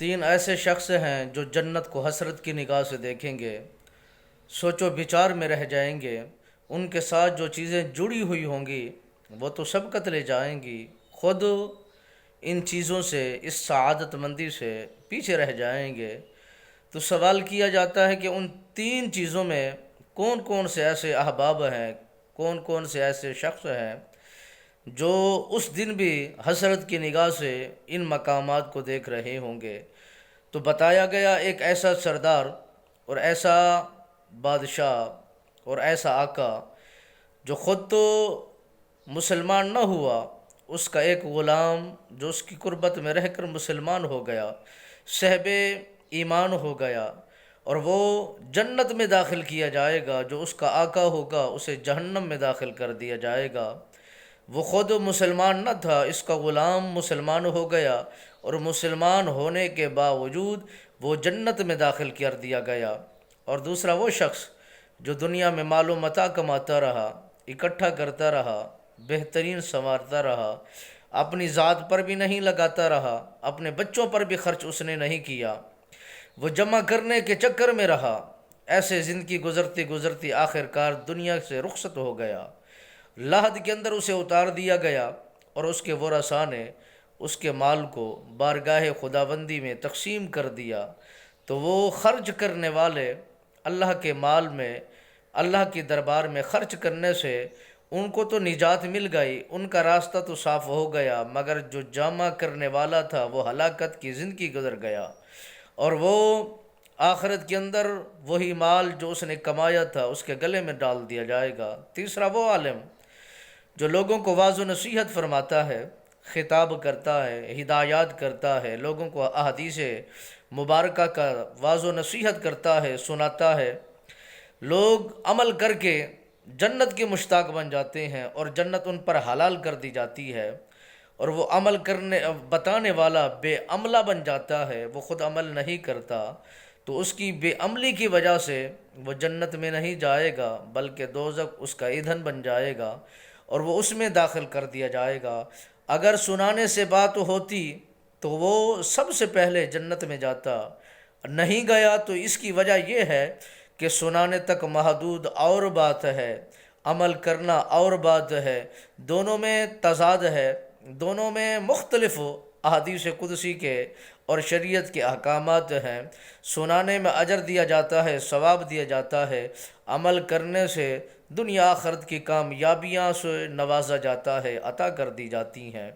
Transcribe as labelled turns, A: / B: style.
A: تین ایسے شخص ہیں جو جنت کو حسرت کی نگاہ سے دیکھیں گے، سوچ و بچار میں رہ جائیں گے۔ ان کے ساتھ جو چیزیں جڑی ہوئی ہوں گی وہ تو سبقت لے جائیں گی، خود ان چیزوں سے، اس سعادت مندی سے پیچھے رہ جائیں گے۔ تو سوال کیا جاتا ہے کہ ان تین چیزوں میں کون کون سے ایسے احباب ہیں، کون کون سے ایسے شخص ہیں جو اس دن بھی حسرت کی نگاہ سے ان مقامات کو دیکھ رہے ہوں گے۔ تو بتایا گیا ایک ایسا سردار اور ایسا بادشاہ اور ایسا آقا جو خود تو مسلمان نہ ہوا، اس کا ایک غلام جو اس کی قربت میں رہ کر مسلمان ہو گیا، صاحب ایمان ہو گیا، اور وہ جنت میں داخل کیا جائے گا۔ جو اس کا آقا ہوگا اسے جہنم میں داخل کر دیا جائے گا۔ وہ خود مسلمان نہ تھا، اس کا غلام مسلمان ہو گیا، اور مسلمان ہونے کے باوجود وہ جنت میں داخل کر دیا گیا۔ اور دوسرا وہ شخص جو دنیا میں مال و متاع کماتا رہا، اکٹھا کرتا رہا، بہترین سنوارتا رہا، اپنی ذات پر بھی نہیں لگاتا رہا، اپنے بچوں پر بھی خرچ اس نے نہیں کیا، وہ جمع کرنے کے چکر میں رہا۔ ایسے زندگی گزرتی گزرتی آخر کار دنیا سے رخصت ہو گیا، لحد کے اندر اسے اتار دیا گیا، اور اس کے ورثاء نے اس کے مال کو بارگاہ خداوندی میں تقسیم کر دیا۔ تو وہ خرچ کرنے والے اللہ کے مال میں، اللہ کی دربار میں خرچ کرنے سے ان کو تو نجات مل گئی، ان کا راستہ تو صاف ہو گیا، مگر جو جمع کرنے والا تھا وہ ہلاکت کی زندگی گزر گیا، اور وہ آخرت کے اندر وہی مال جو اس نے کمایا تھا اس کے گلے میں ڈال دیا جائے گا۔ تیسرا وہ عالم جو لوگوں کو واعظ و نصیحت فرماتا ہے، خطاب کرتا ہے، ہدایات کرتا ہے، لوگوں کو احادیث مبارکہ کا واعظ و نصیحت کرتا ہے، سناتا ہے، لوگ عمل کر کے جنت کے مشتاق بن جاتے ہیں اور جنت ان پر حلال کر دی جاتی ہے، اور وہ عمل کرنے بتانے والا بے عملہ بن جاتا ہے، وہ خود عمل نہیں کرتا، تو اس کی بے عملی کی وجہ سے وہ جنت میں نہیں جائے گا بلکہ دوزخ اس کا ایندھن بن جائے گا، اور وہ اس میں داخل کر دیا جائے گا۔ اگر سنانے سے بات ہوتی تو وہ سب سے پہلے جنت میں جاتا، نہیں گیا تو اس کی وجہ یہ ہے کہ سنانے تک محدود اور بات ہے، عمل کرنا اور بات ہے، دونوں میں تضاد ہے، دونوں میں مختلف احادیث قدسی کے اور شریعت کے احکامات ہیں۔ سنانے میں اجر دیا جاتا ہے، ثواب دیا جاتا ہے، عمل کرنے سے دنیا آخرت کی کامیابیاں سے نوازا جاتا ہے، عطا کر دی جاتی ہیں۔